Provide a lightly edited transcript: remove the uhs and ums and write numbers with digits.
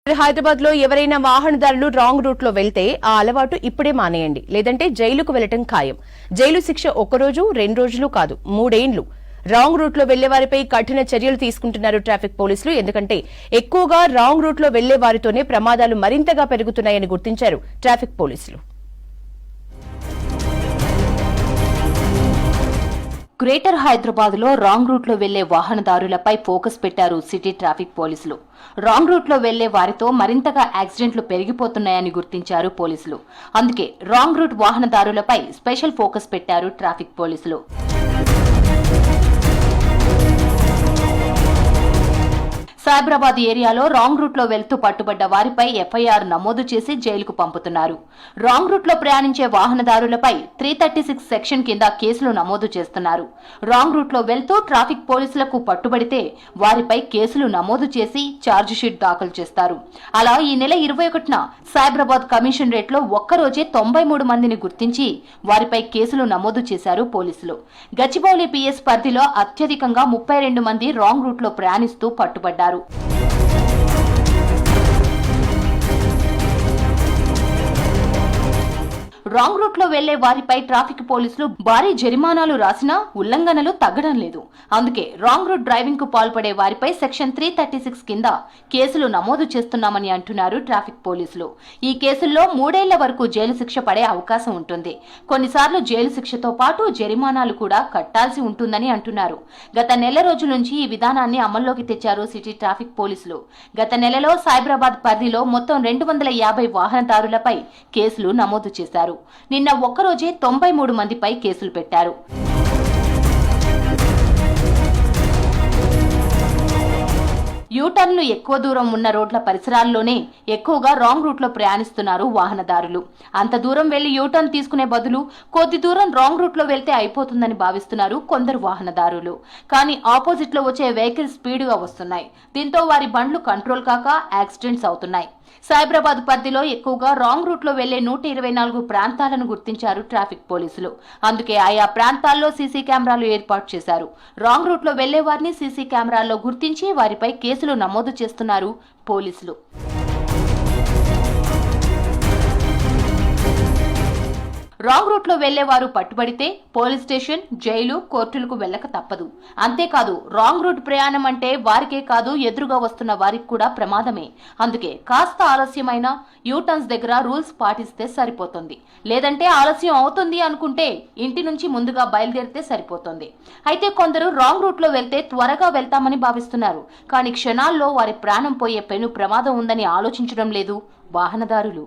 హైదరాబాద్ లో ఎవరైనా వాహనదారులు రాంగ్ రూట్ లో వెళ్తే ఆ అలవాటు ఇప్పుడే మానేయండి, లేదంటే జైలుకు వెళ్లటం ఖాయం. జైలు శిక్ష 1 రోజు 2 రోజులు కాదు, 3 ఏండ్లు. రాంగ్ రూట్ లో వెళ్లే వారిపై కఠిన చర్యలు తీసుకుంటున్నారు ట్రాఫిక్ పోలీసులు. ఎందుకంటే ఎక్కువగా రాంగ్ రూట్ లో వెళ్లే వారితోనే ప్రమాదాలు మరింతగా పెరుగుతున్నాయని గుర్తించారు ట్రాఫిక్ పోలీసులు. గ్రేటర్ హైదరాబాద్ లో రాంగ్ రూట్ లో వెళ్లే వాహనదారులపై ఫోకస్ పెట్టారు సిటీ ట్రాఫిక్ పోలీసులు. రాంగ్ రూట్ లో వెళ్లే వారితో మరింతగా యాక్సిడెంట్లు పెరిగిపోతున్నాయని గుర్తించారు పోలీసులు. అందుకే రాంగ్ రూట్ వాహనదారులపై స్పెషల్ ఫోకస్ పెట్టారు ట్రాఫిక్ పోలీసులు. సైబరాబాద్ ఏరియాలో రాంగ్ రూట్ లో వెళ్తూ పట్టుబడ్డ వారిపై ఎఫ్ఐఆర్ నమోదు చేసి జైలుకు పంపుతున్నారు. రాంగ్ రూట్ లో ప్రయాణించే వాహనదారులపై 336 సెక్షన్ కింద కేసులు నమోదు చేస్తున్నారు. రాంగ్ రూట్ లో వెళ్తూ ట్రాఫిక్ పోలీసులకు పట్టుబడితే వారిపై కేసులు నమోదు చేసి ఛార్జిషీట్ దాఖలు చేస్తారు. అలా ఈ నెల 21న సైబరాబాద్ కమిషనరేట్ లో ఒక్కరోజే 93 మందిని గుర్తించి వారిపై కేసులు నమోదు చేశారు పోలీసులు. గచ్చిబౌలి పిఎస్ పరిధిలో అత్యధికంగా 32 మంది రాంగ్ రూట్ లో ప్రయాణిస్తూ పట్టుబడ్డారు. రాంగ్ రూట్ లో వెళ్లే వారిపై ట్రాఫిక్ పోలీసులు భారీ జరిమానాలు రాసినా ఉల్లంఘనలు తగ్గడం లేదు. అందుకే రాంగ్ రూట్ డ్రైవింగ్ కు పాల్పడే వారిపై సెక్షన్ 336 కింద కేసులు నమోదు చేస్తున్నామని అంటున్నారు ట్రాఫిక్ పోలీసులు. ఈ కేసుల్లో 3 ఏళ్ల వరకు జైలు శిక్ష పడే అవకాశం ఉంటుంది. కొన్నిసార్లు జైలు శిక్షతో పాటు జరిమానాలు కూడా కట్టాల్సి ఉంటుందని అంటున్నారు. గత నెల రోజుల నుంచి ఈ విధానాన్ని అమల్లోకి తెచ్చారు సిటీ ట్రాఫిక్ పోలీసులు. గత నెలలో సైబరాబాద్ పరిధిలో మొత్తం 250 వాహనదారులపై కేసులు నమోదు చేశారు. నిన్న ఒక్కరోజే 93 మందిపై కేసులు పెట్టారు. యూటర్న్లు ఎక్కువ దూరం ఉన్న రోడ్ల పరిసరాల్లోనే ఎక్కువగా రాంగ్ రూట్ లో ప్రయాణిస్తున్నారు వాహనదారులు. అంత దూరం వెళ్లి యూటర్న్ తీసుకునే బదులు కొద్ది దూరం రాంగ్ రూట్ లో వెళ్తే అయిపోతుందని భావిస్తున్నారు కొందరు వాహనదారులు. కానీ ఆపోజిట్ లో వచ్చే వెహికల్ స్పీడ్గా వస్తున్నాయి. దీంతో వారి బండ్లు కంట్రోల్ కాక యాక్సిడెంట్స్ అవుతున్నాయి. సైబరాబాద్ పరిధిలో ఎక్కువగా రాంగ్ రూట్ లో వెళ్లే 124 ప్రాంతాలను గుర్తించారు ట్రాఫిక్ పోలీసులు. అందుకే ఆయా ప్రాంతాల్లో సీసీ కెమెరాలు ఏర్పాటు చేశారు. రాంగ్ రూట్ లో వెళ్లే వారిని సీసీ కెమెరాల్లో గుర్తించి వారిపై కేసులు నమోదు చేస్తున్నారు పోలీసులు. రాంగ్ రూట్ లో వెళ్లేవారు పట్టుబడితే పోలీస్ స్టేషన్, జైలు, కోర్టులకు వెళ్లక తప్పదు. అంతేకాదు రాంగ్ రూట్ ప్రయాణం అంటే వారికే కాదు, ఎదురుగా వస్తున్న వారికి కూడా ప్రమాదమే. అందుకే కాస్త ఆలస్యమైన యూటర్న్స్ దగ్గర రూల్స్ పాటిస్తే సరిపోతుంది. లేదంటే ఆలస్యం అవుతుంది అనుకుంటే ఇంటి నుంచి ముందుగా బయలుదేరితే సరిపోతుంది. అయితే కొందరు రాంగ్ రూట్ లో వెళ్తే త్వరగా వెళ్తామని భావిస్తున్నారు. కానీ క్షణాల్లో వారి ప్రాణం పోయే పెను ప్రమాదం ఉందని ఆలోచించడం లేదు వాహనదారులు.